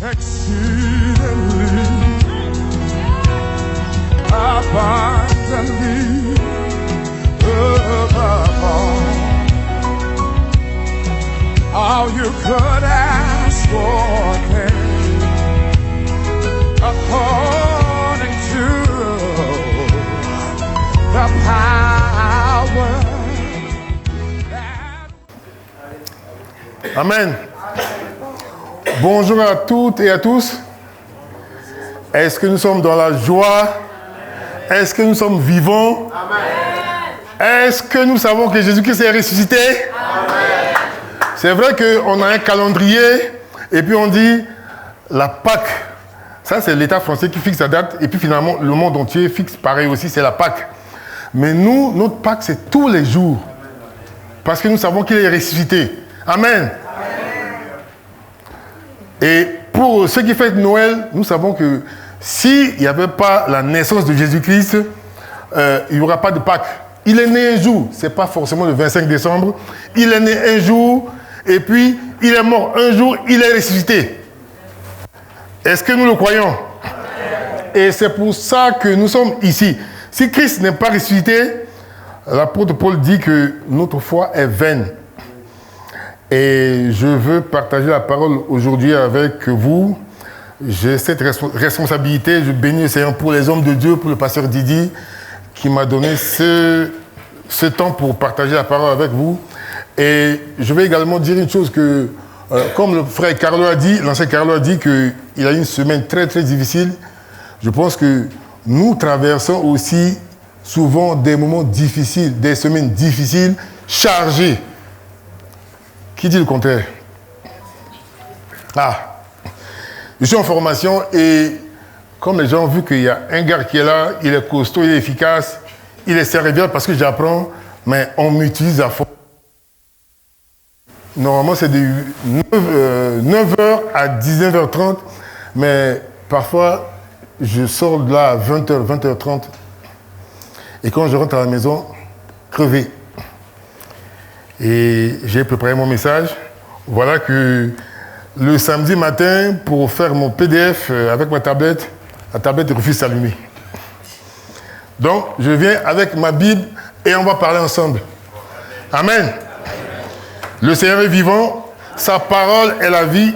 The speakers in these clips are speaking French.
exceedingly, abundantly, above all you could ask for, according to the power. Amen. Bonjour à toutes et à tous. Est-ce que nous sommes dans la joie? Est-ce que nous sommes vivants? Amen. Est-ce que nous savons que Jésus-Christ est ressuscité? Amen. C'est vrai qu'on a un calendrier et puis on dit la Pâque. Ça, c'est l'État français qui fixe la date et puis finalement, le monde entier fixe pareil aussi, c'est la Pâque. Mais nous, notre Pâque, c'est tous les jours. Parce que nous savons qu'il est ressuscité. Amen. Et pour ceux qui fêtent Noël, nous savons que s'il n'y avait pas la naissance de Jésus-Christ, il n'y aura pas de Pâques. Il est né un jour, ce n'est pas forcément le 25 décembre. Il est né un jour, et puis il est mort un jour, il est ressuscité. Est-ce que nous le croyons? Et c'est pour ça que nous sommes ici. Si Christ n'est pas ressuscité, l'apôtre Paul dit que notre foi est vaine. Et je veux partager la parole aujourd'hui avec vous. J'ai cette responsabilité. Je bénis le Seigneur pour les hommes de Dieu, pour le pasteur Didi, qui m'a donné ce temps pour partager la parole avec vous. Et je vais également dire une chose que, comme le frère Carlo a dit, l'ancien Carlo a dit qu'il a eu une semaine très très difficile. Je pense que nous traversons aussi souvent des moments difficiles, des semaines difficiles, chargées. Qui dit le contraire? Ah, je suis en formation et comme les gens ont vu qu'il y a un gars qui est là, il est costaud, il est efficace, il est serviable parce que j'apprends, mais on m'utilise à fond. Normalement, c'est de 9h à 19h30, mais parfois, je sors de là à 20h, 20h30. Et quand je rentre à la maison, crevé. Et j'ai préparé mon message. Voilà que le samedi matin, pour faire mon PDF avec ma tablette, la tablette refuse de s'allumer. Donc, je viens avec ma Bible et on va parler ensemble. Amen. Le Seigneur est vivant, sa parole est la vie.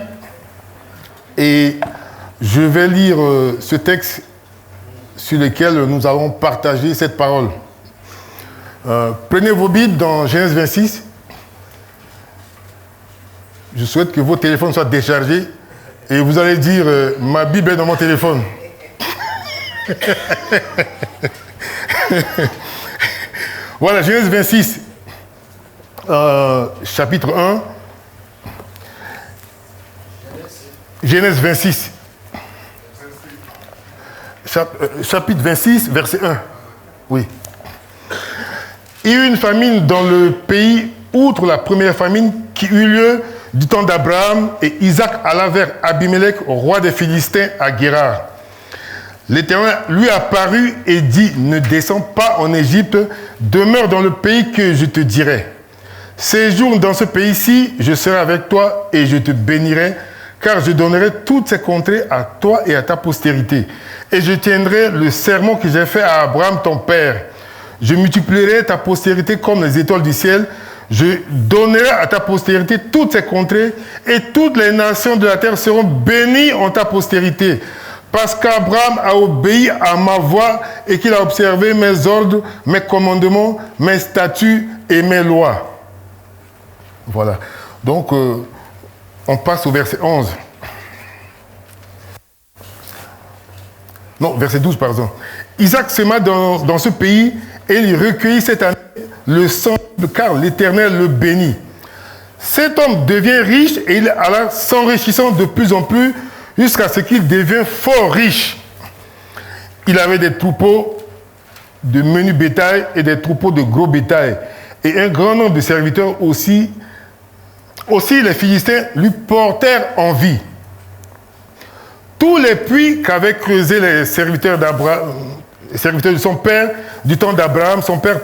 Et je vais lire ce texte sur lequel nous allons partager cette parole. Prenez vos Bibles dans Genèse 26. Je souhaite que vos téléphones soient déchargés et vous allez dire ma Bible est dans mon téléphone. Voilà, Genèse 26, chapitre 1. Genèse 26. Chapitre 26, verset 1. Oui. Il y eut une famine dans le pays, outre la première famine qui eut lieu du temps d'Abraham, et Isaac alla vers Abimelech, roi des Philistins, à Guérar. L'Éternel lui apparut et dit, ne descends pas en Égypte, demeure dans le pays que je te dirai. Séjourne dans ce pays-ci, je serai avec toi et je te bénirai, car je donnerai toutes ces contrées à toi et à ta postérité. Et je tiendrai le serment que j'ai fait à Abraham ton père. Je multiplierai ta postérité comme les étoiles du ciel. Je donnerai à ta postérité toutes ces contrées et toutes les nations de la terre seront bénies en ta postérité. Parce qu'Abraham a obéi à ma voix et qu'il a observé mes ordres, mes commandements, mes statuts et mes lois. Voilà. Donc, on passe au verset 11. Non, verset 12, pardon. Isaac sema dans ce pays et il recueillit cette année le sang, car l'Éternel le bénit. Cet homme devient riche et il alla s'enrichissant de plus en plus jusqu'à ce qu'il devienne fort riche. Il avait des troupeaux de menu bétail et des troupeaux de gros bétail et un grand nombre de serviteurs aussi. Aussi les Philistins lui portèrent envie. Tous les puits qu'avaient creusés les serviteurs d'Abraham, les serviteurs de son père, du temps d'Abraham, son père,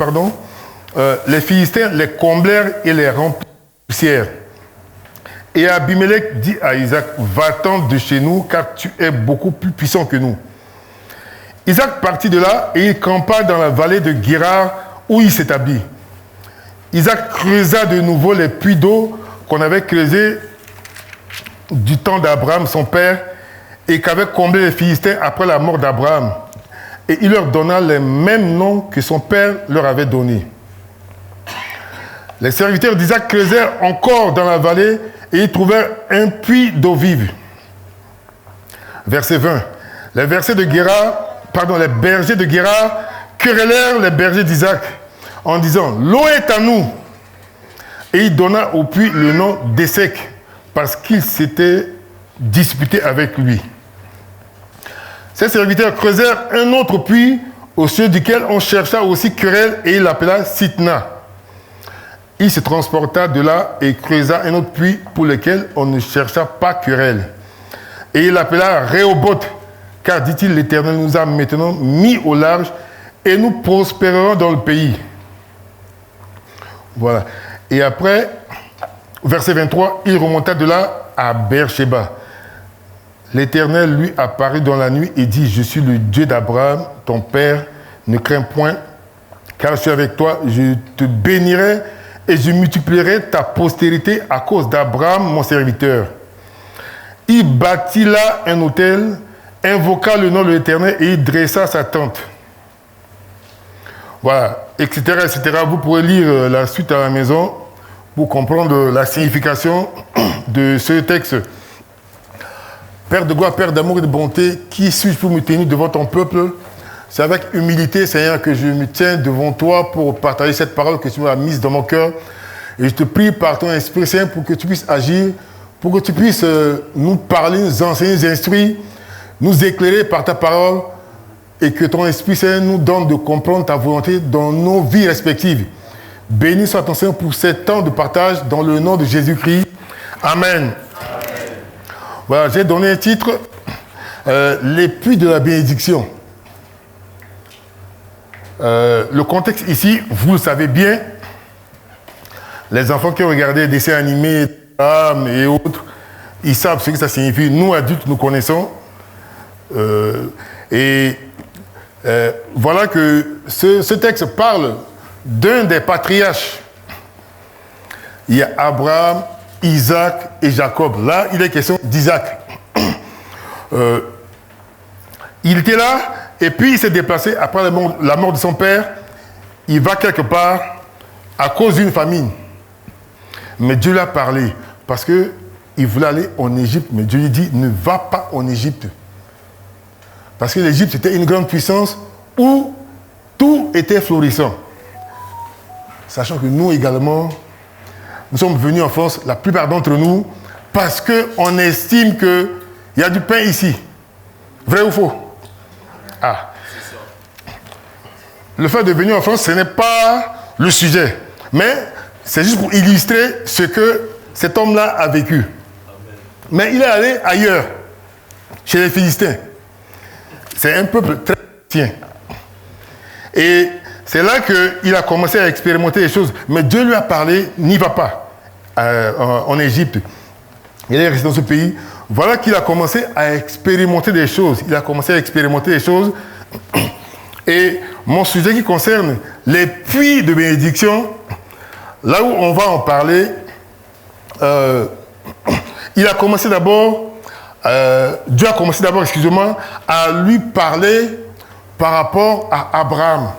les Philistins les comblèrent et les remplirent de poussière. Et Abimelech dit à Isaac, va-t'en de chez nous, car tu es beaucoup plus puissant que nous. Isaac partit de là et il campa dans la vallée de Guérar où il s'établit. Isaac creusa de nouveau les puits d'eau qu'on avait creusés du temps d'Abraham, son père, et qu'avaient comblé les Philistins après la mort d'Abraham. Et il leur donna les mêmes noms que son père leur avait donnés. Les serviteurs d'Isaac creusèrent encore dans la vallée et ils trouvèrent un puits d'eau vive. Verset 20. Les bergers de Guérar querellèrent les bergers d'Isaac en disant, l'eau est à nous. Et il donna au puits le nom d'Essek parce qu'il s'était disputé avec lui. Ces serviteurs creusèrent un autre puits au sujet duquel on chercha aussi querelle et il l'appela Sitna. Il se transporta de là et creusa un autre puits pour lequel on ne chercha pas querelle. Et il l'appela Rehoboth, car, dit-il, l'Éternel nous a maintenant mis au large et nous prospérerons dans le pays. Voilà. Et après, verset 23, il remonta de là à Beersheba. L'Éternel lui apparut dans la nuit et dit, je suis le Dieu d'Abraham, ton père, ne crains point, car je suis avec toi, je te bénirai et je multiplierai ta postérité à cause d'Abraham, mon serviteur. Il bâtit là un autel, invoqua le nom de l'Éternel et il dressa sa tente. Voilà, etc., etc. Vous pourrez lire la suite à la maison pour comprendre la signification de ce texte. Père de gloire, Père d'amour et de bonté, qui suis-je pour me tenir devant ton peuple? C'est avec humilité, Seigneur, que je me tiens devant toi pour partager cette parole que tu m'as mise dans mon cœur. Et je te prie par ton Esprit Saint pour que tu puisses agir, pour que tu puisses nous parler, nous enseigner, nous instruire, nous éclairer par ta parole et que ton Esprit Saint nous donne de comprendre ta volonté dans nos vies respectives. Béni soit ton Seigneur pour ce temps de partage dans le nom de Jésus-Christ. Amen. Voilà, j'ai donné un titre, les puits de la bénédiction. Le contexte ici, vous le savez bien, les enfants qui ont regardé des dessins animés et autres, ils savent ce que ça signifie. Nous, adultes, nous connaissons. Voilà que ce texte parle d'un des patriarches. Il y a Abraham, Isaac et Jacob. Là, il est question d'Isaac. Il était là, et puis il s'est déplacé après la mort de son père. Il va quelque part à cause d'une famine. Mais Dieu lui a parlé parce qu'il voulait aller en Égypte. Mais Dieu lui dit, ne va pas en Égypte. Parce que l'Égypte était une grande puissance où tout était florissant. Sachant que nous également, nous sommes venus en France, la plupart d'entre nous, parce qu'on estime qu'il y a du pain ici. Vrai ou faux? Ah. Le fait de venir en France, ce n'est pas le sujet. Mais c'est juste pour illustrer ce que cet homme-là a vécu. Mais il est allé ailleurs, chez les Philistins. C'est un peuple très chrétien. Et c'est là qu'il a commencé à expérimenter les choses. Mais Dieu lui a parlé, n'y va pas en Égypte. Il est resté dans ce pays. Voilà qu'il a commencé à expérimenter des choses. Il a commencé à expérimenter des choses. Et mon sujet qui concerne les puits de bénédiction, là où on va en parler, il a commencé d'abord, Dieu a commencé d'abord, excusez-moi, à lui parler par rapport à Abraham.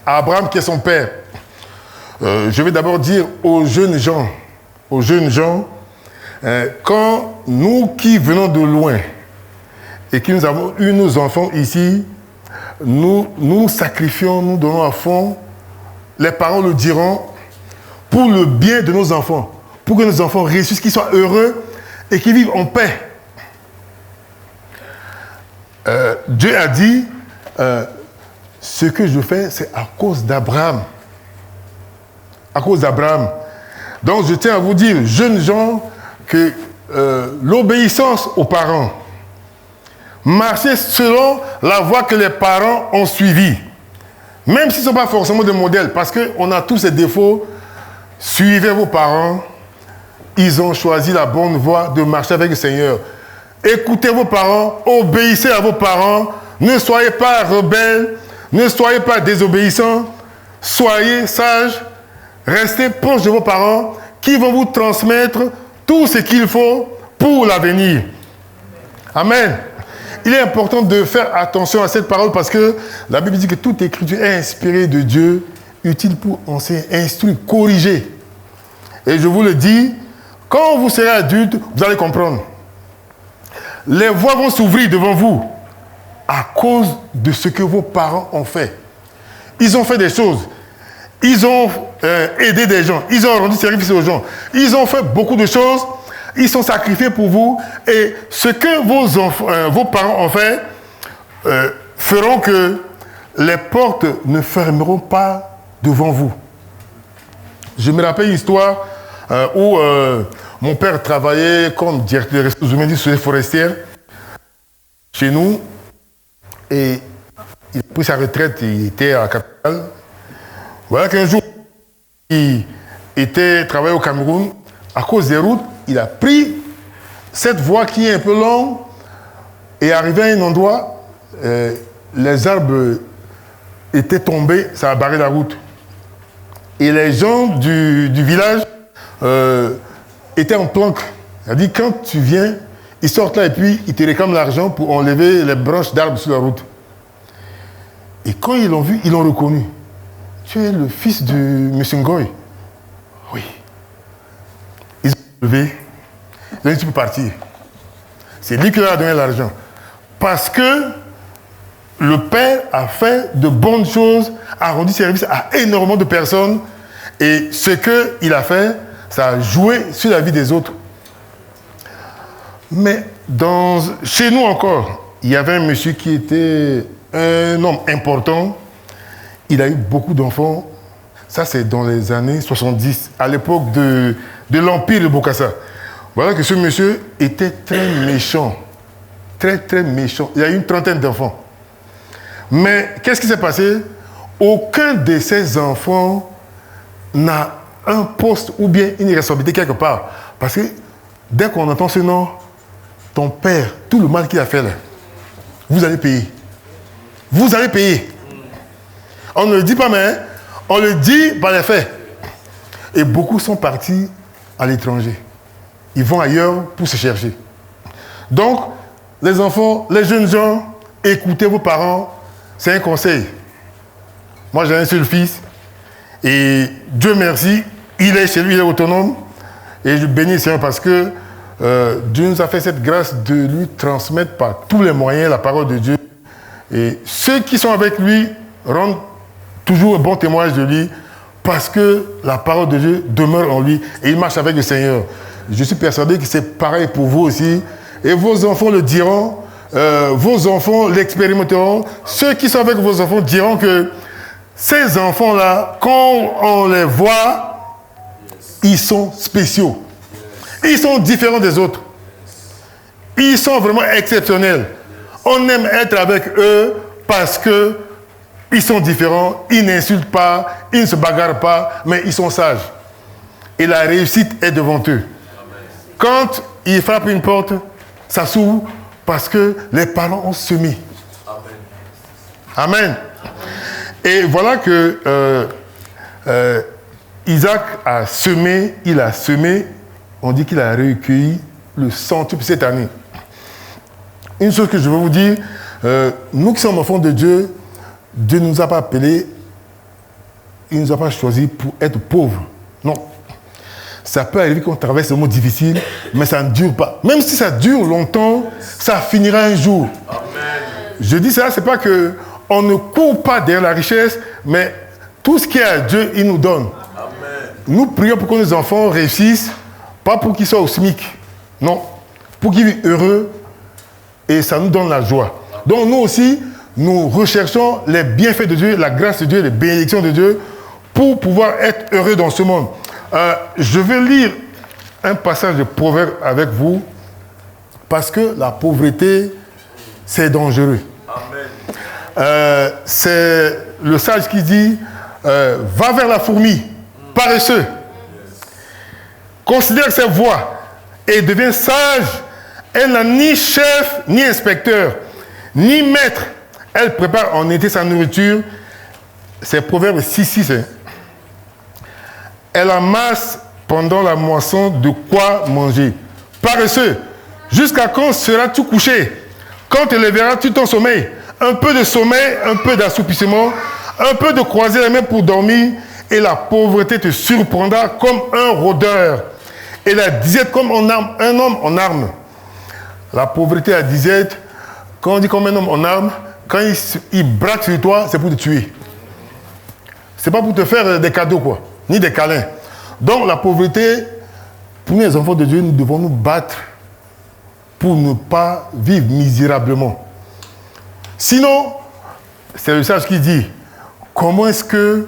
Abraham qui est son père. Je vais d'abord dire aux jeunes gens, quand nous qui venons de loin et que nous avons eu nos enfants ici, nous sacrifions, nous donnons à fond, les parents le diront, pour le bien de nos enfants, pour que nos enfants réussissent, qu'ils soient heureux et qu'ils vivent en paix. Dieu a dit, ce que je fais, c'est à cause d'Abraham. À cause d'Abraham. Donc je tiens à vous dire, jeunes gens, que l'obéissance aux parents, marcher selon la voie que les parents ont suivie, même s'ils ne sont pas forcément des modèles, parce qu'on a tous ces défauts, suivez vos parents, ils ont choisi la bonne voie de marcher avec le Seigneur. Écoutez vos parents, obéissez à vos parents, ne soyez pas rebelles, ne soyez pas désobéissants, soyez sages, restez proches de vos parents qui vont vous transmettre tout ce qu'il faut pour l'avenir. Amen. Il est important de faire attention à cette parole parce que la Bible dit que toute écriture est inspirée de Dieu, utile pour enseigner, instruire, corriger. Et je vous le dis, quand vous serez adulte, vous allez comprendre. Les voies vont s'ouvrir devant vous à cause de ce que vos parents ont fait. Ils ont fait des choses. Ils ont aidé des gens. Ils ont rendu service aux gens. Ils ont fait beaucoup de choses. Ils sont sacrifiés pour vous. Et ce que vos parents ont fait feront que les portes ne fermeront pas devant vous. Je me rappelle une histoire où mon père travaillait comme directeur des ressources humaines sur les forestières chez nous. Et il a pris sa retraite, il était à la capitale. Voilà qu'un jour, il était travaillé au Cameroun. À cause des routes, il a pris cette voie qui est un peu longue et arrivé à un endroit, les arbres étaient tombés, ça a barré la route. Et les gens du village étaient en planque. C'est-à-dire, quand tu viens, ils sortent là et puis ils te réclament l'argent pour enlever les branches d'arbres sur la route. Et quand ils l'ont vu, ils l'ont reconnu. Tu es le fils de M. Ngoy. Oui. Ils ont levé. Ils ont dit, tu peux partir. C'est lui qui leur a donné l'argent. Parce que le père a fait de bonnes choses, a rendu service à énormément de personnes. Et ce qu'il a fait, ça a joué sur la vie des autres. Mais chez nous encore, il y avait un monsieur qui était un homme important. Il a eu beaucoup d'enfants. Ça, c'est dans les années 70, à l'époque de l'Empire de Bokassa. Voilà que ce monsieur était très méchant. Très, très méchant. Il a eu une trentaine d'enfants. Mais qu'est-ce qui s'est passé? Aucun de ces enfants n'a un poste ou bien une responsabilité quelque part. Parce que dès qu'on entend ce nom, ton père, tout le mal qu'il a fait là, vous allez payer. Vous allez payer. On ne le dit pas, mais on le dit par les faits. Et beaucoup sont partis à l'étranger. Ils vont ailleurs pour se chercher. Donc, les enfants, les jeunes gens, écoutez vos parents. C'est un conseil. Moi, j'ai un seul fils. Et Dieu merci, il est chez lui, il est autonome. Et je bénis le Seigneur parce que Dieu nous a fait cette grâce de lui transmettre par tous les moyens la parole de Dieu. Et ceux qui sont avec lui rendent toujours un bon témoignage de lui parce que la parole de Dieu demeure en lui et il marche avec le Seigneur. Je suis persuadé que c'est pareil pour vous aussi. Et vos enfants le diront, vos enfants l'expérimenteront. Ceux qui sont avec vos enfants diront que ces enfants-là, quand on les voit, ils sont spéciaux. Ils sont différents des autres. Ils sont vraiment exceptionnels. On aime être avec eux parce que ils sont différents, ils n'insultent pas, ils ne se bagarrent pas, mais ils sont sages. Et la réussite est devant eux. Quand ils frappent une porte, ça s'ouvre parce que les parents ont semé. Amen. Et voilà que Isaac a semé, il a semé, on dit qu'il a recueilli le centuple cette année. Une chose que je veux vous dire, nous qui sommes enfants de Dieu, Dieu ne nous a pas appelés, il ne nous a pas choisis pour être pauvres. Non. Ça peut arriver qu'on traverse des moments difficiles, mais ça ne dure pas. Même si ça dure longtemps, ça finira un jour. Amen. Je dis ça, c'est pas qu'on ne court pas derrière la richesse, mais tout ce qu'il y a à Dieu, il nous donne. Amen. Nous prions pour que nos enfants réussissent, pas pour qu'ils soient au SMIC. Non. Pour qu'ils vivent heureux, et ça nous donne la joie. Donc nous aussi, nous recherchons les bienfaits de Dieu, la grâce de Dieu, les bénédictions de Dieu, pour pouvoir être heureux dans ce monde. Je vais lire un passage de Proverbe avec vous, parce que la pauvreté, c'est dangereux. Amen. C'est le sage qui dit, va vers la fourmi, paresseux. considère ses voies et devient sage. Elle n'a ni chef, ni inspecteur, ni maître. Elle prépare en été sa nourriture. C'est Proverbe 6:6. Hein. Elle amasse pendant la moisson de quoi manger. Paresseux, jusqu'à quand seras-tu couché? Quand te lèveras-tu ton sommeil? Un peu de sommeil, un peu d'assoupissement, un peu de croiser les mains pour dormir, et la pauvreté te surprendra comme un rôdeur, et la disette comme un homme en armes. La pauvreté, la disette, quand on dit comme un homme en armes, quand il braque sur toi, c'est pour te tuer. C'est pas pour te faire des cadeaux, quoi, ni des câlins. Donc la pauvreté, pour nous les enfants de Dieu, nous devons nous battre pour ne pas vivre misérablement. Sinon, c'est le sage qui dit, comment est-ce que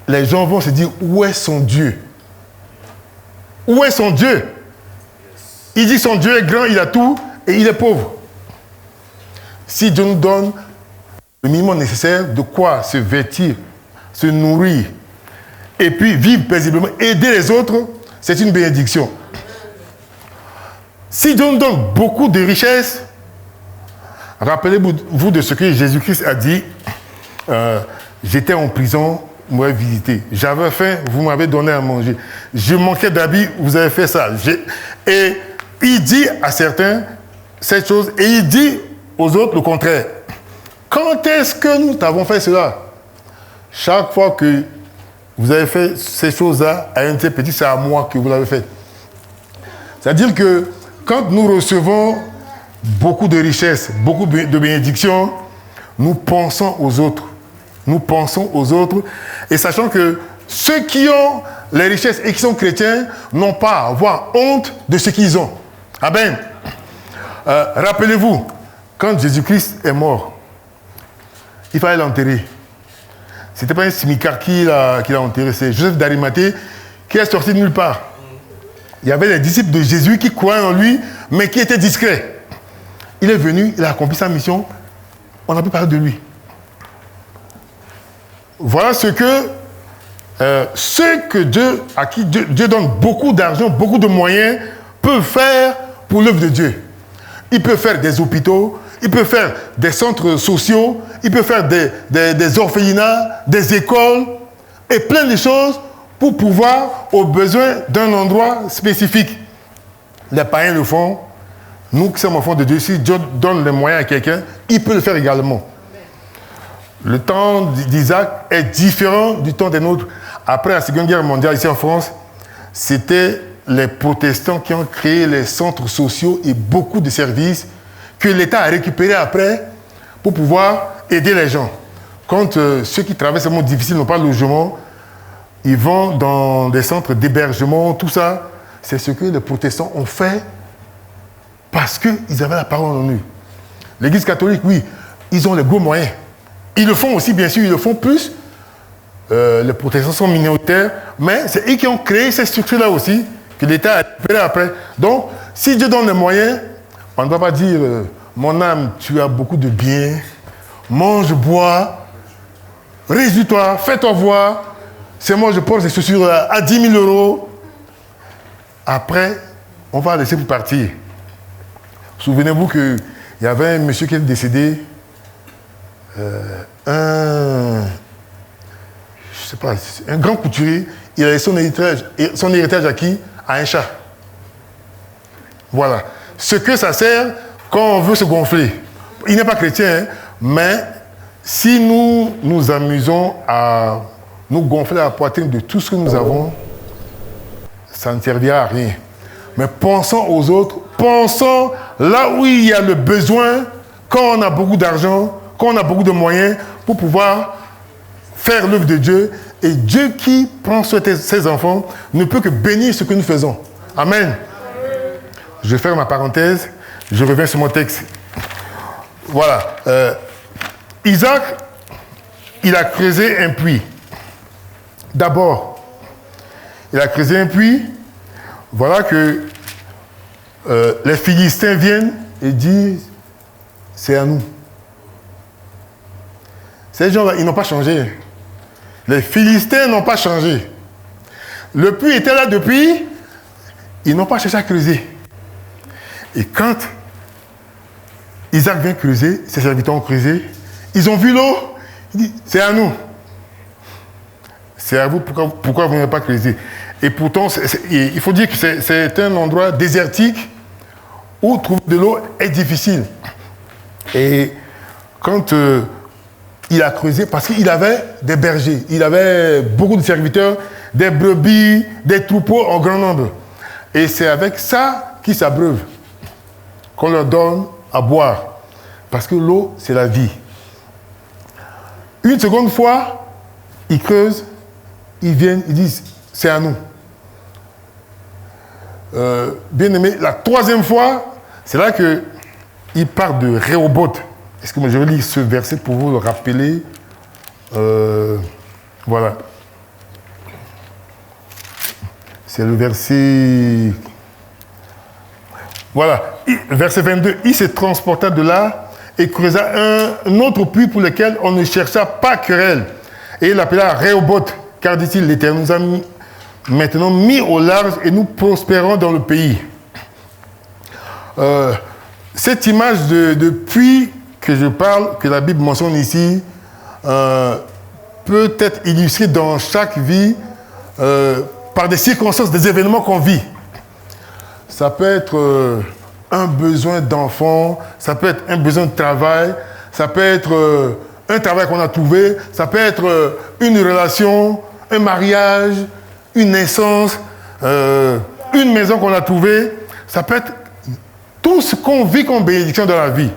les gens vont se dire, où est son Dieu? Où est son Dieu? Il dit son Dieu est grand, il a tout et il est pauvre. Si Dieu nous donne le minimum nécessaire de quoi se vêtir, se nourrir, et puis vivre paisiblement, aider les autres, c'est une bénédiction. Si Dieu nous donne beaucoup de richesses, rappelez-vous de ce que Jésus-Christ a dit. J'étais en prison, vous m'avez visité. J'avais faim, vous m'avez donné à manger. Je manquais d'habits, vous avez fait ça. Et il dit à certains cette chose, et il dit aux autres le contraire. Quand est-ce que nous t'avons fait cela? Chaque fois que vous avez fait ces choses-là à un de ces petits, c'est à moi que vous l'avez fait. C'est-à-dire que quand nous recevons beaucoup de richesses, beaucoup de bénédictions, nous pensons aux autres. Nous pensons aux autres. Et sachant que ceux qui ont les richesses et qui sont chrétiens n'ont pas à avoir honte de ce qu'ils ont. Amen. Rappelez-vous, quand Jésus-Christ est mort, il fallait l'enterrer. Ce n'était pas un smicard qui l'a enterré, c'est Joseph d'Arimathée qui est sorti de nulle part. Il y avait les disciples de Jésus qui croyaient en lui, mais qui étaient discrets. Il est venu, il a accompli sa mission, on n'a plus parlé de lui. Voilà ce que ceux à qui Dieu donne beaucoup d'argent, beaucoup de moyens, peuvent faire pour l'œuvre de Dieu. Il peut faire des hôpitaux, il peut faire des centres sociaux, il peut faire des orphelinats, des écoles et plein de choses pour pouvoir aux besoins d'un endroit spécifique. Les païens le font. Nous qui sommes enfants de Dieu, si Dieu donne les moyens à quelqu'un, il peut le faire également. Le temps d'Isaac est différent du temps des nôtres. Après la Seconde Guerre mondiale, ici en France, c'était les protestants qui ont créé les centres sociaux et beaucoup de services que l'État a récupérés après pour pouvoir aider les gens. Quand ceux qui traversent un monde difficile n'ont pas de logement, ils vont dans des centres d'hébergement, tout ça. C'est ce que les protestants ont fait parce qu'ils avaient la parole en eux. L'Église catholique, oui, ils ont les gros moyens. Ils le font aussi, bien sûr, ils le font plus. Les protestants sont minoritaires, mais c'est eux qui ont créé ces structures-là aussi, que l'État a récupéré après. Donc, si Dieu donne les moyens, on ne doit pas dire mon âme, tu as beaucoup de biens, mange, bois, réjouis-toi, fais-toi voir. C'est moi, je porte ces chaussures à 10 000 euros. Après, on va laisser vous partir. Souvenez-vous qu'il y avait un monsieur qui est décédé, je sais pas, un grand couturier, il a laissé son héritage à qui? À un chat. Voilà. Ce que ça sert quand on veut se gonfler. Il n'est pas chrétien, hein, mais si nous nous amusons à nous gonfler la poitrine de tout ce que nous avons, ça ne servira à rien. Mais pensons aux autres, pensons là où il y a le besoin, quand on a beaucoup d'argent, quand on a beaucoup de moyens, pour pouvoir faire l'œuvre de Dieu. Et Dieu qui prend soin de ses enfants ne peut que bénir ce que nous faisons. Amen. Je ferme ma parenthèse, je reviens sur mon texte. Voilà. Isaac, il a creusé un puits. D'abord, il a creusé un puits. Voilà que les Philistins viennent et disent, c'est à nous. Ces gens-là, ils n'ont pas changé. Les Philistins n'ont pas changé. Le puits était là depuis ils n'ont pas cherché à creuser. Et quand Isaac vient creuser, ses serviteurs ont creusé, ils ont vu l'eau, il dit, c'est à nous. C'est à vous, pourquoi vous n'avez pas creusé? Et pourtant, il faut dire que c'est un endroit désertique où trouver de l'eau est difficile. Et quand il a creusé, parce qu'il avait des bergers, il avait beaucoup de serviteurs, des brebis, des troupeaux en grand nombre. Et c'est avec ça qu'ils s'abreuvent, qu'on leur donne à boire. Parce que l'eau, c'est la vie. Une seconde fois, ils creusent, ils viennent, ils disent, c'est à nous. Bien aimé, la troisième fois, c'est là qu'il part de Rehoboth. Est-ce que je vais lire ce verset pour vous le rappeler? Voilà. C'est le verset... Voilà. Verset 22. Il se transporta de là et creusa un autre puits pour lequel on ne chercha pas querelle. Et il l'appela Rehoboth, car dit-il, l'Éternel nous a maintenant mis au large et nous prospérons dans le pays. Cette image de puits que je parle, que la Bible mentionne ici, peut être illustrée dans chaque vie par des circonstances, des événements qu'on vit. Ça peut être un besoin d'enfant, ça peut être un besoin de travail, ça peut être un travail qu'on a trouvé, ça peut être une relation, un mariage, une naissance, une maison qu'on a trouvée. Ça peut être tout ce qu'on vit comme bénédiction dans la vie.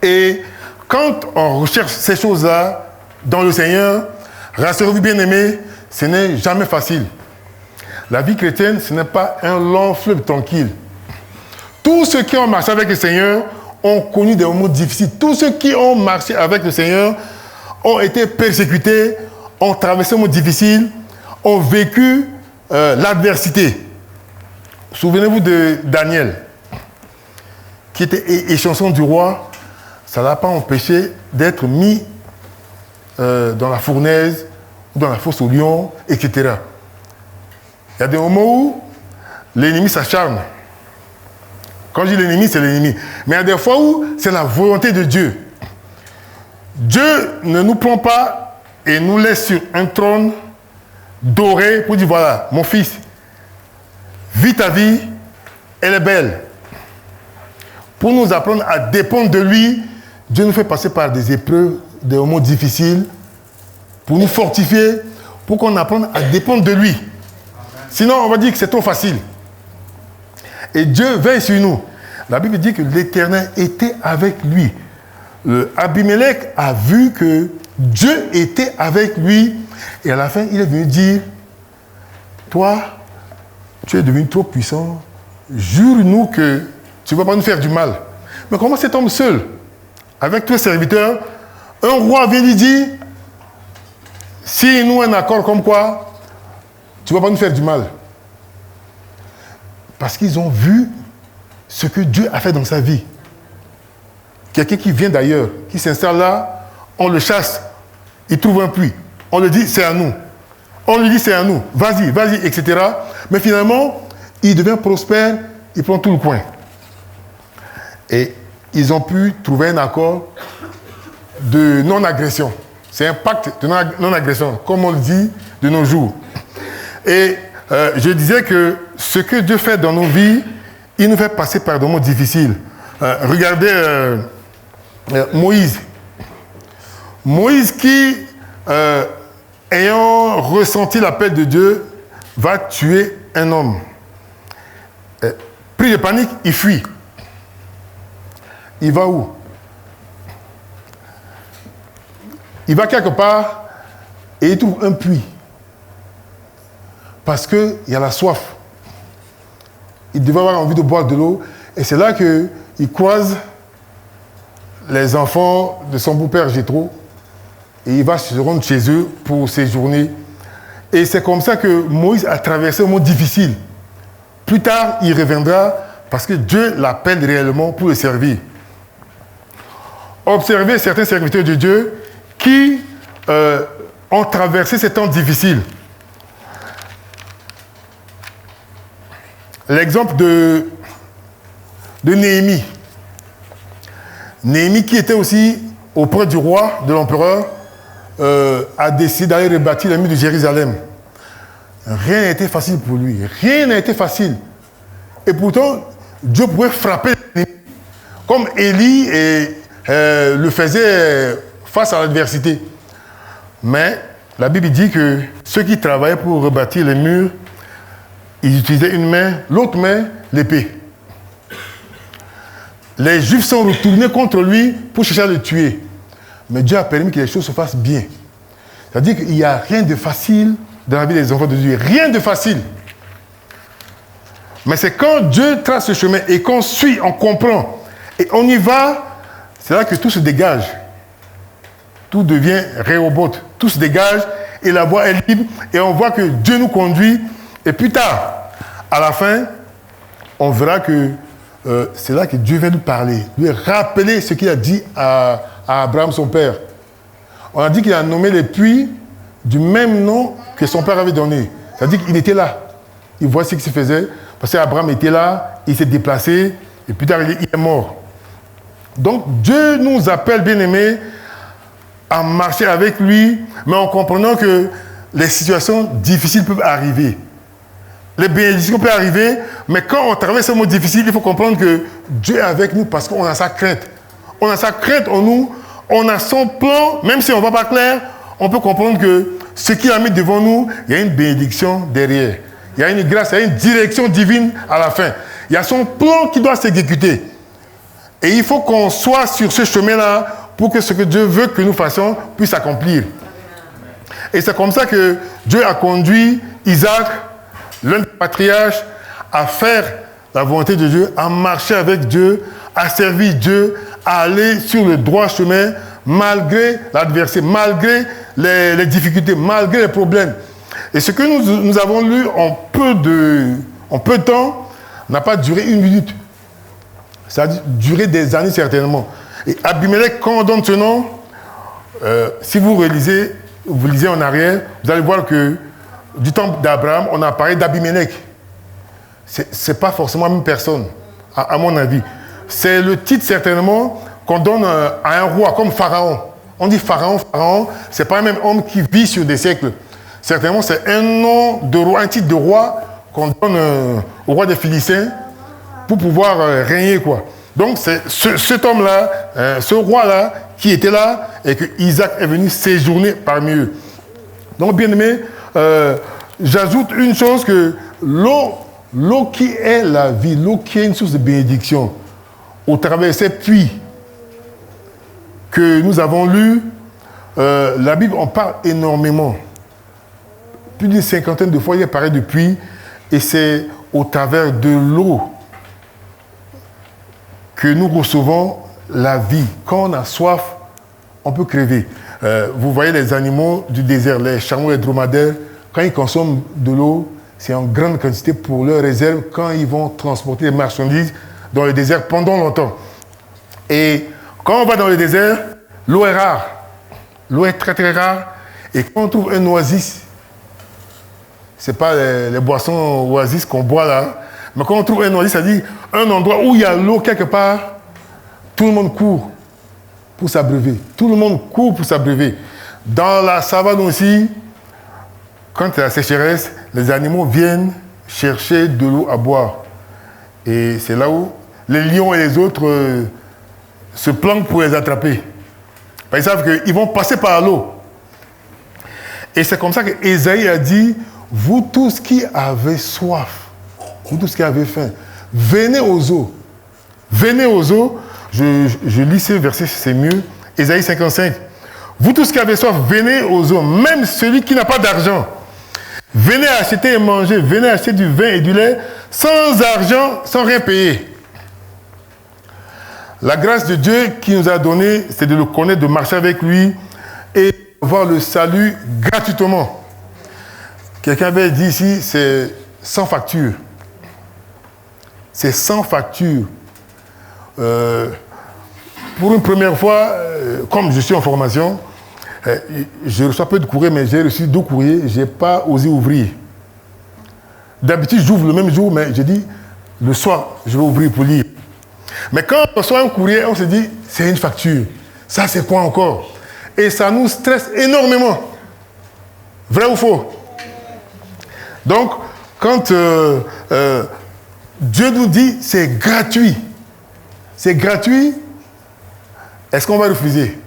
Et quand on recherche ces choses-là dans le Seigneur, rassurez-vous bien aimés, ce n'est jamais facile. La vie chrétienne, ce n'est pas un long fleuve tranquille. Tous ceux qui ont marché avec le Seigneur ont connu des moments difficiles. Tous ceux qui ont marché avec le Seigneur ont été persécutés, ont traversé des moments difficiles, ont vécu l'adversité. Souvenez-vous de Daniel, qui était échanson du roi. Ça ne l'a pas empêché d'être mis dans la fournaise, dans la fosse aux lions, etc. Il y a des moments où l'ennemi s'acharne. Quand je dis l'ennemi, c'est l'ennemi. Mais il y a des fois où c'est la volonté de Dieu. Dieu ne nous prend pas et nous laisse sur un trône doré pour dire, voilà, mon fils, vis ta vie, elle est belle. Pour nous apprendre à dépendre de lui, Dieu nous fait passer par des épreuves, des moments difficiles, pour nous fortifier, pour qu'on apprenne à dépendre de lui. Sinon, on va dire que c'est trop facile. Et Dieu veille sur nous. La Bible dit que l'Éternel était avec lui. Abimelech a vu que Dieu était avec lui. Et à la fin, il est venu dire, toi, tu es devenu trop puissant. Jure-nous que tu ne vas pas nous faire du mal. Mais comment cet homme seul, avec tous les serviteurs, un roi vient lui dire, si nous un accord comme quoi, tu ne vas pas nous faire du mal. Parce qu'ils ont vu ce que Dieu a fait dans sa vie. Quelqu'un qui vient d'ailleurs, qui s'installe là, on le chasse, il trouve un puits. On lui dit, c'est à nous. On lui dit, c'est à nous. Vas-y, vas-y, etc. Mais finalement, il devient prospère, il prend tout le coin. Et ils ont pu trouver un accord de non-agression. C'est un pacte de non-agression, comme on le dit de nos jours. Et je disais que ce que Dieu fait dans nos vies, il nous fait passer par des moments difficiles. Regardez Moïse. Moïse qui, ayant ressenti l'appel de Dieu, va tuer un homme. Pris de panique, il fuit. Il va où? Il va quelque part et il trouve un puits. Parce qu'il y a la soif. Il devait avoir envie de boire de l'eau. Et c'est là qu'il croise les enfants de son beau-père Jéthro. Et il va se rendre chez eux pour séjourner. Et c'est comme ça que Moïse a traversé un moment difficile. Plus tard, il reviendra parce que Dieu l'appelle réellement pour le servir. Observez certains serviteurs de Dieu qui ont traversé ces temps difficiles. l'exemple de Néhémie. Néhémie, qui était aussi auprès du roi, de l'empereur, a décidé d'aller rebâtir les murs de Jérusalem. Rien n'a été facile pour lui. Rien n'a été facile. Et pourtant, Dieu pouvait frapper l'ennemi, comme Élie le faisait face à l'adversité. Mais la Bible dit que ceux qui travaillaient pour rebâtir les murs, ils utilisaient une main, l'autre main, l'épée. Les Juifs sont retournés contre lui pour chercher à le tuer. Mais Dieu a permis que les choses se fassent bien. C'est-à-dire qu'il n'y a rien de facile dans la vie des enfants de Dieu. Rien de facile. Mais c'est quand Dieu trace ce chemin et qu'on suit, on comprend, et on y va, c'est là que tout se dégage. Tout devient Rehoboth. Tout se dégage et la voie est libre. Et on voit que Dieu nous conduit. Et plus tard, à la fin, on verra que c'est là que Dieu vient nous parler. Lui rappeler ce qu'il a dit à Abraham, son père. On a dit qu'il a nommé les puits du même nom que son père avait donné. C'est-à-dire qu'il était là. Il voit ce qui se faisait. Parce qu'Abraham était là, il s'est déplacé, et plus tard, il est mort. Donc, Dieu nous appelle, bien-aimés, à marcher avec lui, mais en comprenant que les situations difficiles peuvent arriver. Les bénédictions peuvent arriver, mais quand on traverse un mot difficile, il faut comprendre que Dieu est avec nous parce qu'on a sa crainte. On a sa crainte en nous, on a son plan, même si on ne voit pas clair, on peut comprendre que ce qu'il a mis devant nous, il y a une bénédiction derrière. Il y a une grâce, il y a une direction divine à la fin. Il y a son plan qui doit s'exécuter. Et il faut qu'on soit sur ce chemin-là pour que ce que Dieu veut que nous fassions puisse s'accomplir. Et c'est comme ça que Dieu a conduit Isaac, l'un des patriarches, à faire la volonté de Dieu, à marcher avec Dieu, à servir Dieu, à aller sur le droit chemin, malgré l'adversité, malgré les difficultés, malgré les problèmes. Et ce que nous avons lu en peu de temps n'a pas duré une minute. Ça a duré des années certainement. Et Abimelech, quand on donne ce nom, si vous lisez en arrière, vous allez voir que du temps d'Abraham, on a parlé d'Abimelech. Ce n'est pas forcément la même personne, à mon avis. C'est le titre certainement qu'on donne à un roi comme Pharaon. On dit Pharaon, ce n'est pas le même homme qui vit sur des siècles. Certainement, c'est un nom de roi, un titre de roi qu'on donne au roi des Philistins pour pouvoir régner, quoi. Donc, c'est cet homme-là, ce roi-là, qui était là et que Isaac est venu séjourner parmi eux. Donc, bien aimé, j'ajoute une chose que l'eau qui est la vie, l'eau qui est une source de bénédiction, au travers de ces puits que nous avons lus, la Bible en parle énormément. Plus d'une cinquantaine de fois, il est parlé de puits, et c'est au travers de l'eau que nous recevons la vie. Quand on a soif, on peut crever. Vous voyez les animaux du désert, les chameaux, les dromadaires, quand ils consomment de l'eau, c'est en grande quantité pour leur réserve quand ils vont transporter les marchandises dans le désert pendant longtemps. Et quand on va dans le désert, l'eau est rare. L'eau est très très rare. Et quand on trouve un oasis, ce n'est pas les boissons oasis qu'on boit là, mais quand on trouve un oasis, c'est-à-dire un endroit où il y a l'eau quelque part, tout le monde court pour s'abreuver. Tout le monde court pour s'abreuver. Dans la savane aussi, quand il y a la sécheresse, les animaux viennent chercher de l'eau à boire. Et c'est là où les lions et les autres se planquent pour les attraper. Ils savent qu'ils vont passer par l'eau. Et c'est comme ça que Ésaïe a dit, vous tous qui avez soif, vous tous qui avez faim, venez aux eaux. Venez aux eaux. Je lis ce verset, c'est mieux. Ésaïe 55. Vous tous qui avez soif, venez aux eaux. Même celui qui n'a pas d'argent. Venez acheter et manger. Venez acheter du vin et du lait sans argent, sans rien payer. La grâce de Dieu qui nous a donné, c'est de le connaître, de marcher avec lui et voir le salut gratuitement. Quelqu'un avait dit ici, c'est sans facture. C'est sans facture. Pour une première fois, comme je suis en formation, je reçois peu de courriers, mais j'ai reçu 2 courriers, je n'ai pas osé ouvrir. D'habitude, j'ouvre le même jour, mais je dis, le soir, je vais ouvrir pour lire. Mais quand on reçoit un courrier, on se dit, c'est une facture. Ça, c'est quoi encore? Et ça nous stresse énormément. Vrai ou faux? Donc, quand Dieu nous dit, c'est gratuit. C'est gratuit. Est-ce qu'on va refuser?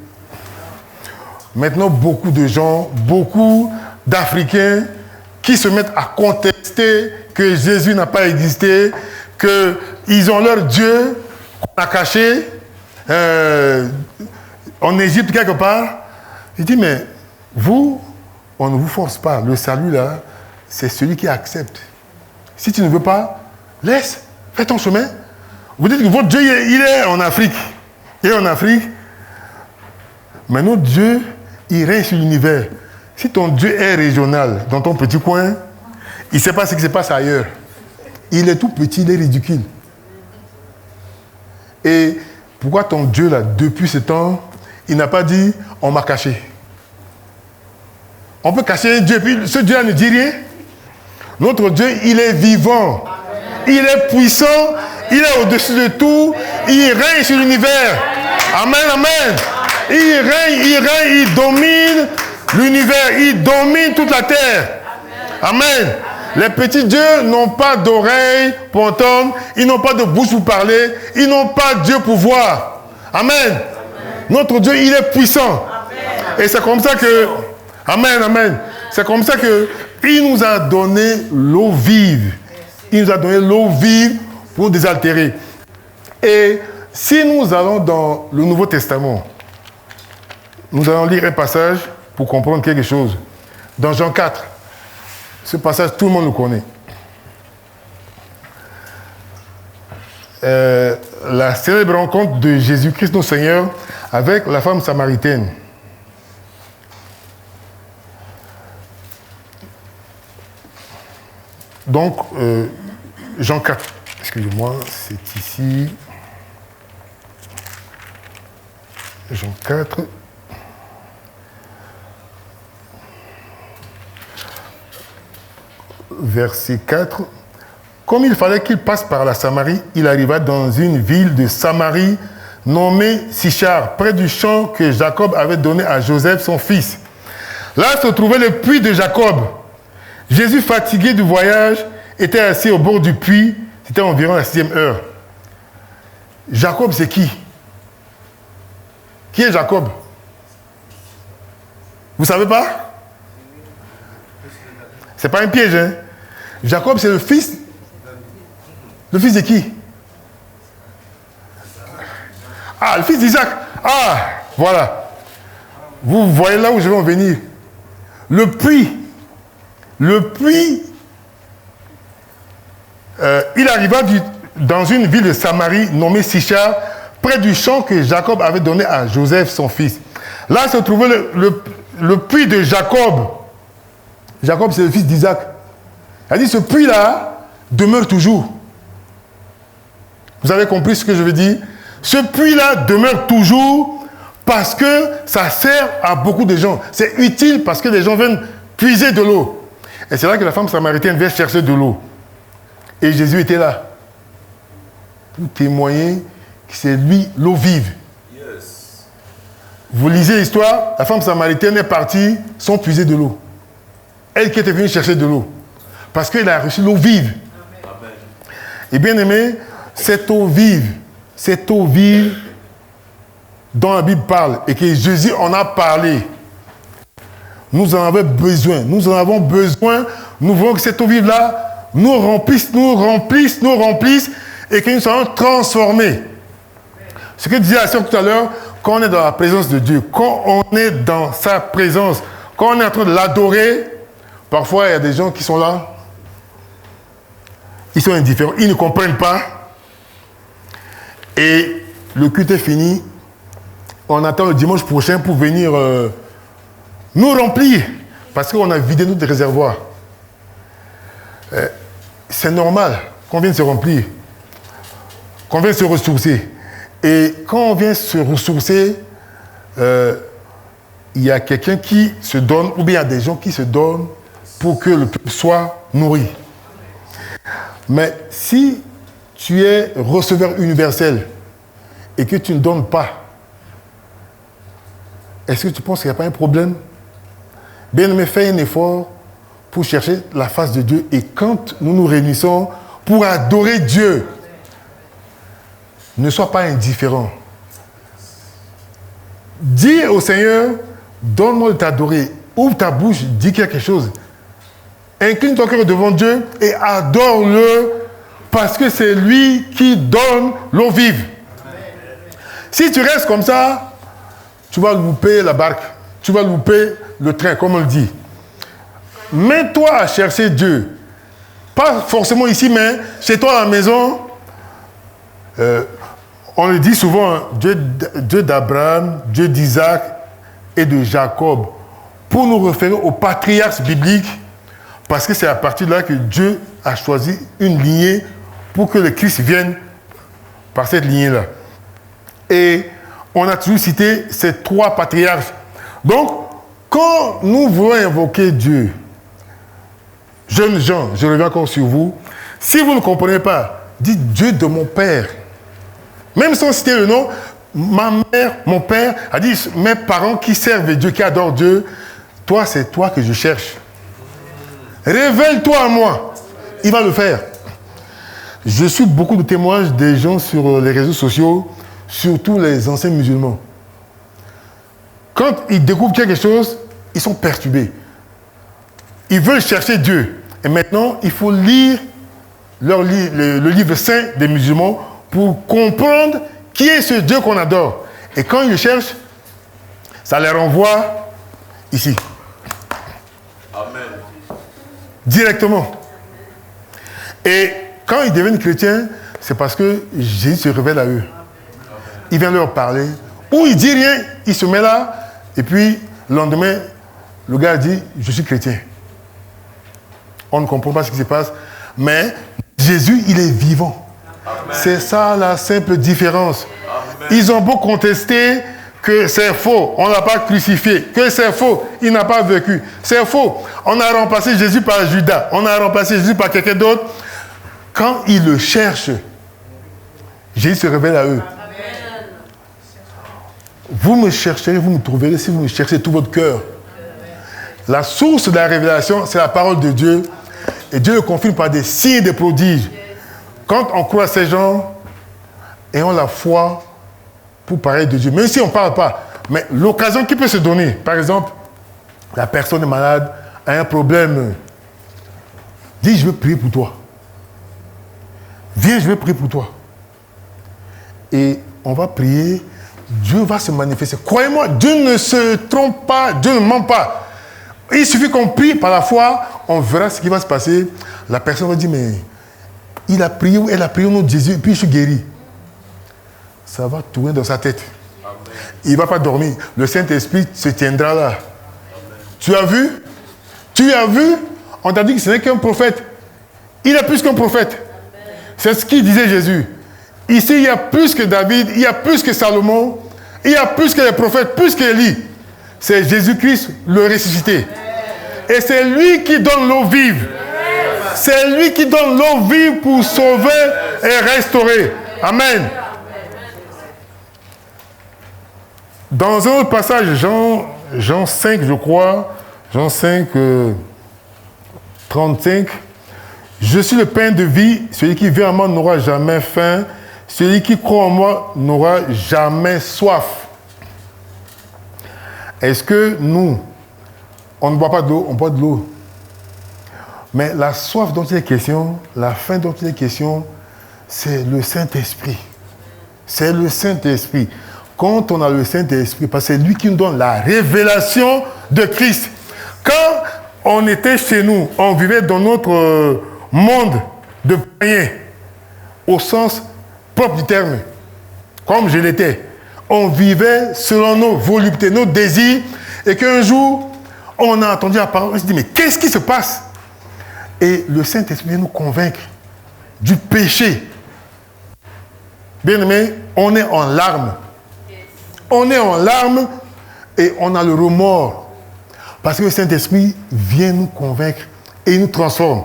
Maintenant, beaucoup de gens, beaucoup d'Africains qui se mettent à contester que Jésus n'a pas existé, qu'ils ont leur Dieu qu'on a caché en Égypte quelque part. Il dit, mais vous, on ne vous force pas. Le salut, là, c'est celui qui accepte. Si tu ne veux pas, laisse, fais ton chemin. Vous dites que votre Dieu, il est en Afrique. Il est en Afrique. Mais notre Dieu, il règne sur l'univers. Si ton Dieu est régional, dans ton petit coin, il ne sait pas ce qui se passe ailleurs. Il est tout petit, il est ridicule. Et pourquoi ton Dieu, là, depuis ce temps, il n'a pas dit, on m'a caché? On peut cacher un Dieu, puis ce Dieu-là ne dit rien. Notre Dieu, il est vivant. Il est puissant. Il est au-dessus de tout. Il règne sur l'univers. Amen, amen. Il règne, il domine l'univers. Il domine toute la terre. Amen. Les petits dieux n'ont pas d'oreilles pour entendre. Ils n'ont pas de bouche pour parler. Ils n'ont pas Dieu pour voir. Amen. Notre Dieu, il est puissant. Et c'est comme ça que... Amen, amen. C'est comme ça qu'il nous a donné l'eau vive. Il nous a donné l'eau vive pour désaltérer. Et si nous allons dans le Nouveau Testament, nous allons lire un passage pour comprendre quelque chose. Dans Jean 4, ce passage, tout le monde le connaît. La célèbre rencontre de Jésus-Christ, notre Seigneur, avec la femme samaritaine. Donc, Jean 4, excusez-moi, c'est ici. Jean 4. Verset 4. Comme il fallait qu'il passe par la Samarie, il arriva dans une ville de Samarie nommée Sichar, près du champ que Jacob avait donné à Joseph, son fils. Là se trouvait le puits de Jacob. Jésus, fatigué du voyage, était assis au bord du puits. C'était environ la 6e heure. Jacob, c'est qui? Qui est Jacob? Vous ne savez pas? Ce n'est pas un piège, hein? Jacob, c'est le fils. Le fils de qui? Ah, le fils d'Isaac. Ah, voilà. Vous voyez là où je vais en venir. Le puits. Le puits, il arriva dans une ville de Samarie nommée Sichar, près du champ que Jacob avait donné à Joseph, son fils. Là se trouvait le puits de Jacob. Jacob, c'est le fils d'Isaac. Il a dit, ce puits-là demeure toujours. Vous avez compris ce que je veux dire? Ce puits-là demeure toujours parce que ça sert à beaucoup de gens. C'est utile parce que les gens viennent puiser de l'eau. Et c'est là que la femme samaritaine vient chercher de l'eau. Et Jésus était là pour témoigner que c'est lui l'eau vive. Yes. Vous lisez l'histoire, la femme samaritaine est partie sans puiser de l'eau. Elle qui était venue chercher de l'eau. Parce qu'elle a reçu l'eau vive. Amen. Et bien aimé, cette eau vive dont la Bible parle et que Jésus en a parlé, nous en avons besoin. Nous en avons besoin. Nous voulons que cette eau vive-là nous remplisse et que nous soyons transformés. Ce que disait la sœur tout à l'heure, quand on est dans la présence de Dieu, quand on est dans sa présence, quand on est en train de l'adorer, parfois il y a des gens qui sont là, ils sont indifférents, ils ne comprennent pas. Et le culte est fini. On attend le dimanche prochain pour venir nous remplir. Parce qu'on a vidé notre réservoir. C'est normal qu'on vienne se remplir. Qu'on vienne se ressourcer. Et quand on vient se ressourcer, il y a quelqu'un qui se donne, ou bien il y a des gens qui se donnent pour que le peuple soit nourri. Mais si tu es receveur universel et que tu ne donnes pas, est-ce que tu penses qu'il n'y a pas un problème? Bien-aimé, fais un effort pour chercher la face de Dieu. Et quand nous nous réunissons pour adorer Dieu, ne sois pas indifférent. Dis au Seigneur, donne-moi de t'adorer. Ouvre ta bouche, dis quelque chose. Incline ton cœur devant Dieu et adore-le parce que c'est lui qui donne l'eau vive. Si tu restes comme ça, tu vas louper la barque. Tu vas louper le train, comme on le dit. Mets-toi à chercher Dieu. Pas forcément ici, mais chez toi à la maison. On le dit souvent, Dieu d'Abraham, Dieu d'Isaac et de Jacob. Pour nous référer aux patriarches bibliques, parce que c'est à partir de là que Dieu a choisi une lignée pour que le Christ vienne par cette lignée-là. Et on a toujours cité ces trois patriarches. Donc, quand nous voulons invoquer Dieu, jeunes gens, je reviens encore sur vous, si vous ne comprenez pas, dites Dieu de mon père. Même sans citer le nom, ma mère, mon père, a dit mes parents qui servent Dieu, qui adorent Dieu, toi, c'est toi que je cherche. Révèle-toi à moi. Il va le faire. Je suis beaucoup de témoignages des gens sur les réseaux sociaux, surtout les anciens musulmans. Quand ils découvrent quelque chose, ils sont perturbés. Ils veulent chercher Dieu. Et maintenant, il faut lire le livre saint des musulmans pour comprendre qui est ce Dieu qu'on adore. Et quand ils le cherchent, ça les renvoie ici. Amen. Directement. Et quand ils deviennent chrétiens, c'est parce que Jésus se révèle à eux. Il vient leur parler. Ou il dit rien, il se met là, et puis le lendemain, le gars dit, je suis chrétien. On ne comprend pas ce qui se passe, mais Jésus, il est vivant. Amen. C'est ça la simple différence. Amen. Ils ont beau contester que c'est faux, on ne l'a pas crucifié, que c'est faux, il n'a pas vécu. C'est faux. On a remplacé Jésus par Judas, on a remplacé Jésus par quelqu'un d'autre. Quand ils le cherchent, Jésus se révèle à eux. Amen. Vous me chercherez, vous me trouverez si vous me cherchez tout votre cœur. La source de la révélation, c'est la parole de Dieu. Et Dieu le confirme par des signes et des prodiges. Quand on croit à ces gens, ayons la foi pour parler de Dieu. Même si on ne parle pas. Mais l'occasion qui peut se donner, par exemple, la personne est malade, a un problème. Dis, je veux prier pour toi. Viens, je vais prier pour toi. Et on va prier. Dieu va se manifester. Croyez-moi, Dieu ne se trompe pas, Dieu ne ment pas. Il suffit qu'on prie par la foi, on verra ce qui va se passer. La personne va dire, mais il a prié, elle a prié au nom de Jésus, et puis je suis guéri. Ça va tourner dans sa tête. Amen. Il ne va pas dormir. Le Saint-Esprit se tiendra là. Amen. Tu as vu? Tu as vu? On t'a dit que ce n'est qu'un prophète. Il est plus qu'un prophète. Amen. C'est ce qu'il disait Jésus. Ici, il y a plus que David, il y a plus que Salomon, il y a plus que les prophètes, plus qu'Élie. C'est Jésus-Christ le ressuscité. Et c'est lui qui donne l'eau vive. C'est lui qui donne l'eau vive pour sauver et restaurer. Amen. Dans un autre passage, Jean 5, je crois, Jean 5, 35, je suis le pain de vie, celui qui vient à moi n'aura jamais faim, celui qui croit en moi n'aura jamais soif. Est-ce que nous, on ne boit pas de l'eau, on boit de l'eau. Mais la soif dont il est question, la faim dont il est question, c'est le Saint-Esprit. C'est le Saint-Esprit. Quand on a le Saint-Esprit, parce que c'est lui qui nous donne la révélation de Christ. Quand on était chez nous, on vivait dans notre monde de païens, au sens propre du terme, comme je l'étais. On vivait selon nos voluptés, nos désirs, et qu'un jour, on a entendu la parole, on s'est dit, mais qu'est-ce qui se passe? Et le Saint-Esprit vient nous convaincre du péché. Bien aimé, on est en larmes. On est en larmes et on a le remords. Parce que le Saint-Esprit vient nous convaincre et il nous transforme.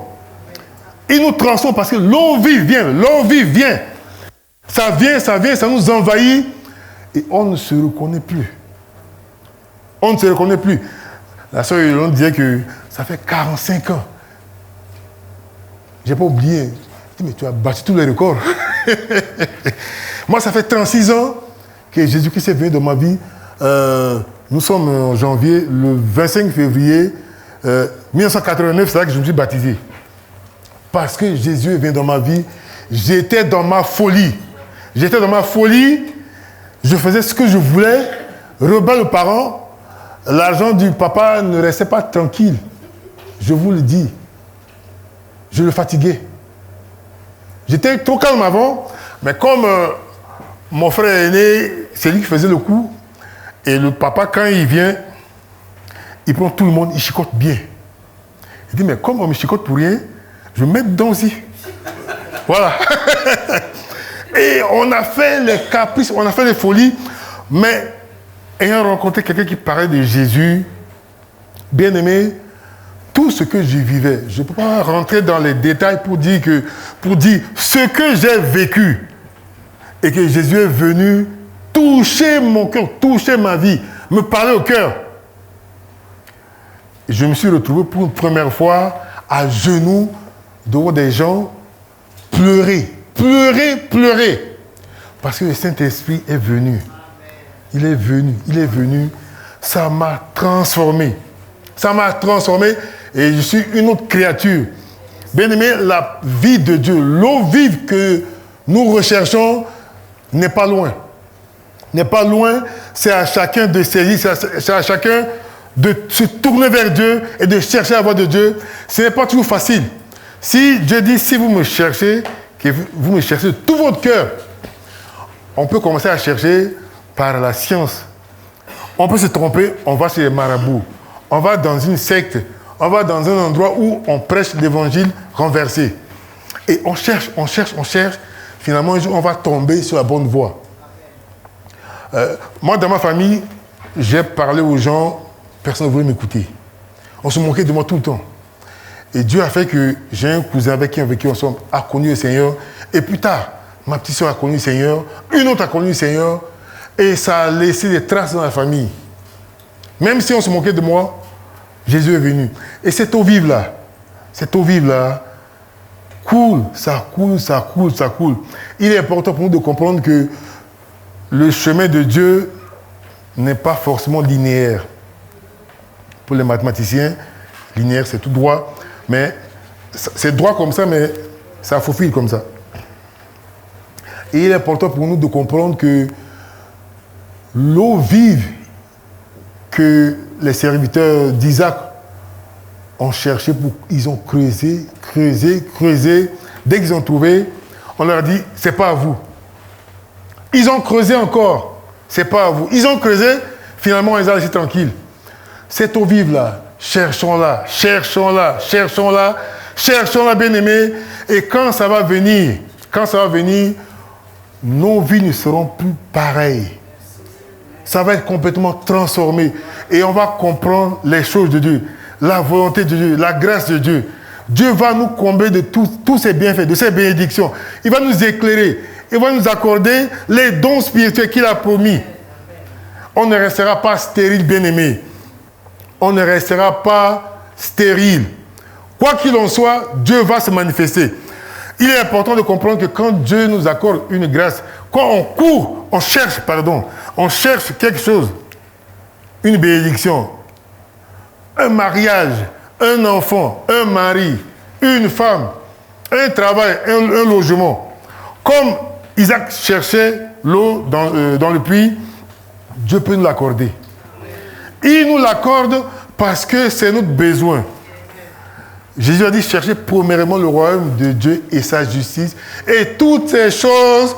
Il nous transforme parce que l'eau vive vient. L'eau vive vient. Ça vient, ça nous envahit. Et on ne se reconnaît plus. On ne se reconnaît plus. La sœur Yolande disait que ça fait 45 ans. Je n'ai pas oublié. Je dis, mais tu as battu tous les records. Moi, ça fait 36 ans que Jésus-Christ est venu dans ma vie. Nous sommes en janvier, le 25 février 1989, c'est là que je me suis baptisé. Parce que Jésus vient dans ma vie. J'étais dans ma folie. J'étais dans ma folie. Je faisais ce que je voulais. Rebelle aux parents. L'argent du papa ne restait pas tranquille. Je vous le dis. Je le fatiguais. J'étais trop calme avant. Mais comme mon frère aîné, c'est lui qui faisait le coup. Et le papa, quand il vient, il prend tout le monde, il chicote bien. Il dit, mais comme on me chicote pour rien, je vais me mettre dedans aussi. Voilà. Et on a fait les caprices, on a fait les folies. Mais ayant rencontré quelqu'un qui parlait de Jésus, bien aimé, tout ce que je vivais, je ne peux pas rentrer dans les détails pour dire ce que j'ai vécu et que Jésus est venu toucher mon cœur, toucher ma vie, me parler au cœur. Je me suis retrouvé pour une première fois à genoux devant des gens, pleurer. Parce que le Saint-Esprit est venu. Il est venu. Ça m'a transformé. Et je suis une autre créature. Bien aimé, la vie de Dieu, l'eau vive que nous recherchons n'est pas loin. C'est à chacun de saisir, c'est à chacun de se tourner vers Dieu et de chercher la voix de Dieu. Ce n'est pas toujours facile. Si Dieu dit, si vous me cherchez, que vous me cherchez de tout votre cœur, on peut commencer à chercher par la science. On peut se tromper, on va chez les marabouts. On va dans une secte, on va dans un endroit où on prêche l'évangile renversé. Et on cherche. Finalement, un jour, on va tomber sur la bonne voie. Moi, dans ma famille, j'ai parlé aux gens, personne ne voulait m'écouter. On se moquait de moi tout le temps. Et Dieu a fait que j'ai un cousin avec qui on a connu le Seigneur. Et plus tard, ma petite soeur a connu le Seigneur, une autre a connu le Seigneur. Et ça a laissé des traces dans la famille. Même si on se moquait de moi, Jésus est venu. Et cette eau vive là, coule. Il est important pour nous de comprendre que le chemin de Dieu n'est pas forcément linéaire. Pour les mathématiciens, linéaire c'est tout droit, mais c'est droit comme ça, mais ça faufile comme ça. Et il est important pour nous de comprendre que l'eau vive que les serviteurs d'Isaac ont cherché, ils ont creusé. Dès qu'ils ont trouvé, on leur a dit, c'est pas à vous. Ils ont creusé encore, c'est pas à vous. Ils ont creusé, finalement, ils ont laissé tranquille. Cette eau vive là, cherchons-la, bien aimés. Et quand ça va venir, nos vies ne seront plus pareilles. Ça va être complètement transformé. Et on va comprendre les choses de Dieu, la volonté de Dieu, la grâce de Dieu. Dieu va nous combler de tous ses bienfaits, de ses bénédictions. Il va nous éclairer. Il va nous accorder les dons spirituels qu'il a promis. On ne restera pas stérile, bien-aimé. On ne restera pas stérile. Quoi qu'il en soit, Dieu va se manifester. Il est important de comprendre que quand Dieu nous accorde une grâce, quand on court, on cherche quelque chose, une bénédiction, un mariage, un enfant, un mari, une femme, un travail, un logement. Comme Isaac cherchait l'eau dans le puits, Dieu peut nous l'accorder. Il nous l'accorde parce que c'est notre besoin. Jésus a dit, cherchez premièrement le royaume de Dieu et sa justice. Et toutes ces choses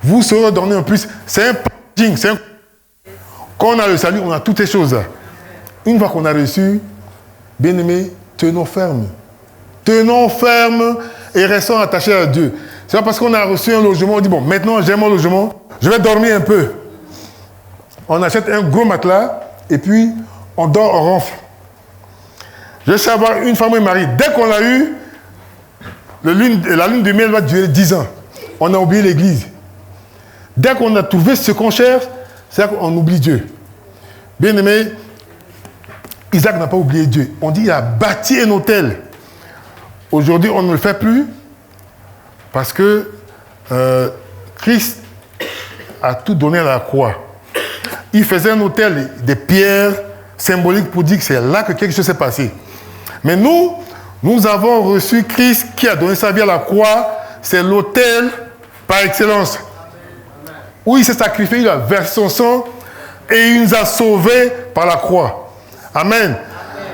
vous seront données en plus. C'est un packaging. Quand on a le salut, on a toutes ces choses-là. Une fois qu'on a reçu, bien aimé, tenons ferme. Tenons ferme et restons attachés à Dieu. C'est pas parce qu'on a reçu un logement, on dit, bon, maintenant j'ai mon logement, je vais dormir un peu. On achète un gros matelas et puis on dort en ronfle. Je sais avoir une femme et un mari. Dès qu'on l'a eu, la lune de miel va durer 10 ans. On a oublié l'église. Dès qu'on a trouvé ce qu'on cherche, c'est qu'on oublie Dieu. Bien aimé, Isaac n'a pas oublié Dieu. On dit qu'il a bâti un hôtel. Aujourd'hui, on ne le fait plus parce que Christ a tout donné à la croix. Il faisait un hôtel de pierres symboliques pour dire que c'est là que quelque chose s'est passé. Mais nous avons reçu Christ qui a donné sa vie à la croix. C'est l'autel par excellence. Où il s'est sacrifié, il a versé son sang et il nous a sauvés par la croix. Amen.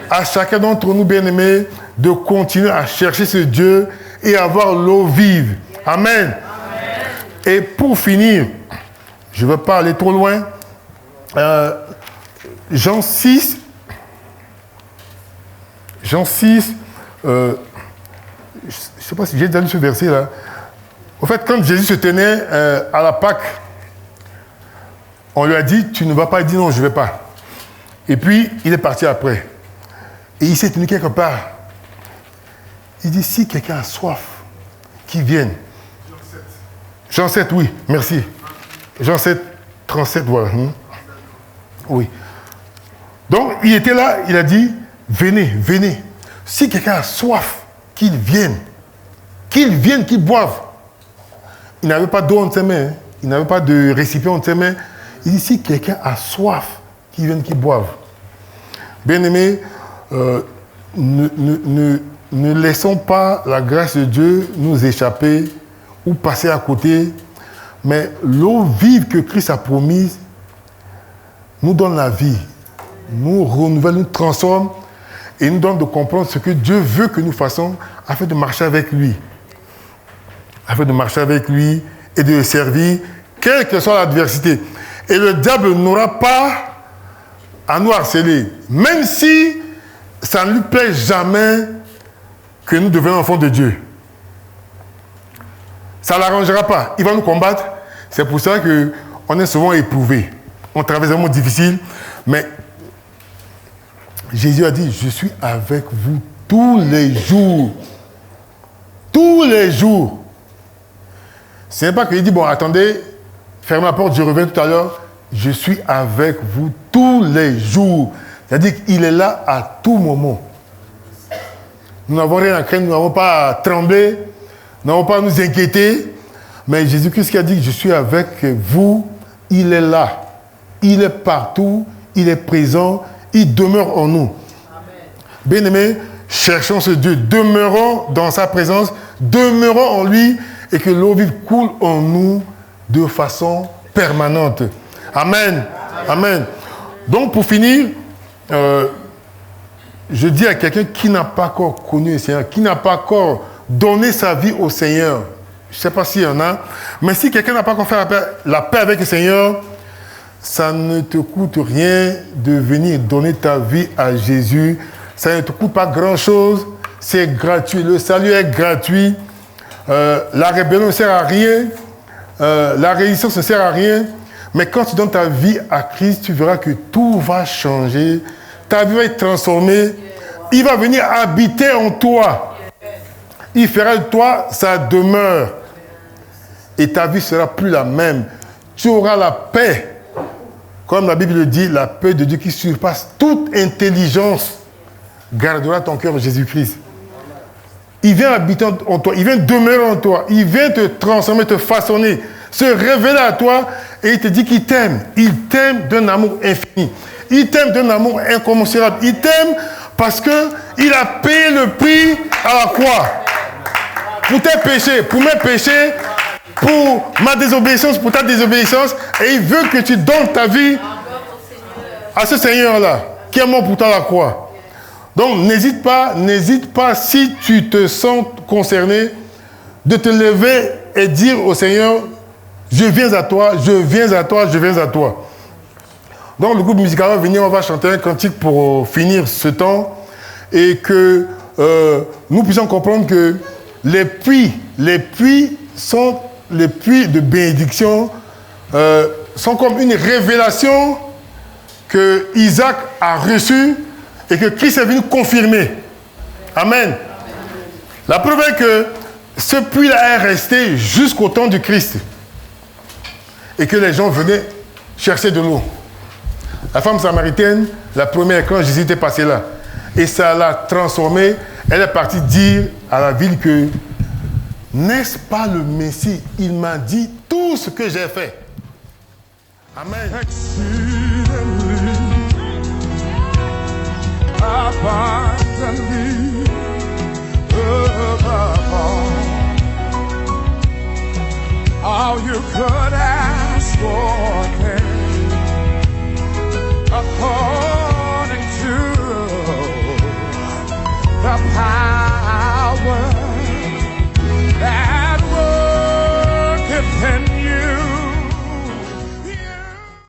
À chacun d'entre nous, bien-aimés, de continuer à chercher ce Dieu et avoir l'eau vive. Amen. Et pour finir, je ne veux pas aller trop loin. Jean 6, je ne sais pas si j'ai déjà lu ce verset là. En fait, quand Jésus se tenait à la Pâque, on lui a dit, tu ne vas pas. Il dit non, je ne vais pas. Et puis, il est parti après. Et il s'est tenu quelque part. Il dit, si quelqu'un a soif, qu'il vienne. Jean 7, oui, merci. Jean 7, 37, voilà. Oui. Donc, il était là, il a dit, venez, venez. Si quelqu'un a soif, qu'il vienne. Qu'il vienne, qu'il boive. Il n'avait pas d'eau entre ses mains. Il n'avait pas de récipient entre ses mains. Il dit, si quelqu'un a soif, qu'il vienne, qu'il boive. Bien-aimés, ne laissons pas la grâce de Dieu nous échapper ou passer à côté. Mais l'eau vive que Christ a promise nous donne la vie, nous renouvelle, nous transforme et nous donne de comprendre ce que Dieu veut que nous fassions afin de marcher avec lui. Afin de marcher avec lui et de le servir, quelle que soit l'adversité. Et le diable n'aura pas à nous harceler, même si ça ne lui plaît jamais que nous devenions enfants de Dieu. Ça ne l'arrangera pas. Il va nous combattre. C'est pour ça qu'on est souvent éprouvé. On traverse un moment difficile, mais Jésus a dit, je suis avec vous tous les jours. Tous les jours. Ce n'est pas qu'il dit, bon, attendez, fermez la porte, je reviens tout à l'heure. Je suis avec vous tous les jours. C'est-à-dire qu'il est là à tout moment. Nous n'avons rien à craindre, nous n'avons pas à trembler, nous n'avons pas à nous inquiéter. Mais Jésus-Christ qui a dit, je suis avec vous, il est là. Il est partout, il est présent, il demeure en nous. Bien-aimés, cherchons ce Dieu, demeurons dans sa présence, demeurons en lui et que l'eau vive coule en nous de façon permanente. Amen. Amen. Donc pour finir, je dis à quelqu'un qui n'a pas encore connu le Seigneur, qui n'a pas encore donné sa vie au Seigneur, je ne sais pas s'il y en a, mais si quelqu'un n'a pas encore fait la paix avec le Seigneur, ça ne te coûte rien de venir donner ta vie à Jésus. Ça ne te coûte pas grand-chose. C'est gratuit. Le salut est gratuit. La rébellion ne sert à rien. La résistance ne sert à rien. Mais quand tu donnes ta vie à Christ, tu verras que tout va changer. Ta vie va être transformée. Il va venir habiter en toi. Il fera de toi sa demeure. Et ta vie ne sera plus la même. Tu auras la paix. Comme la Bible le dit, la paix de Dieu qui surpasse toute intelligence gardera ton cœur, Jésus-Christ. Il vient habiter en toi, il vient demeurer en toi, il vient te transformer, te façonner, se révéler à toi et il te dit qu'il t'aime. Il t'aime d'un amour infini. Il t'aime d'un amour incommensurable. Il t'aime parce qu'il a payé le prix à la croix. Pour tes péchés, pour mes péchés, pour ma désobéissance, pour ta désobéissance, et il veut que tu donnes ta vie à ce Seigneur-là, qui est mort pour toi à la croix. Donc n'hésite pas si tu te sens concerné, de te lever et dire au Seigneur, je viens à toi, je viens à toi, je viens à toi. Donc le groupe musical va venir, on va chanter un cantique pour finir ce temps, et que nous puissions comprendre que les puits de bénédiction sont comme une révélation que Isaac a reçue et que Christ est venu confirmer. Amen. La preuve est que ce puits-là est resté jusqu'au temps du Christ. Et que les gens venaient chercher de l'eau. La femme samaritaine, la première, quand Jésus était passé là, et ça l'a transformée, elle est partie dire à la ville que n'est-ce pas le Messie? Il m'a dit tout ce que j'ai fait. Amen. Exceedingly, abundantly,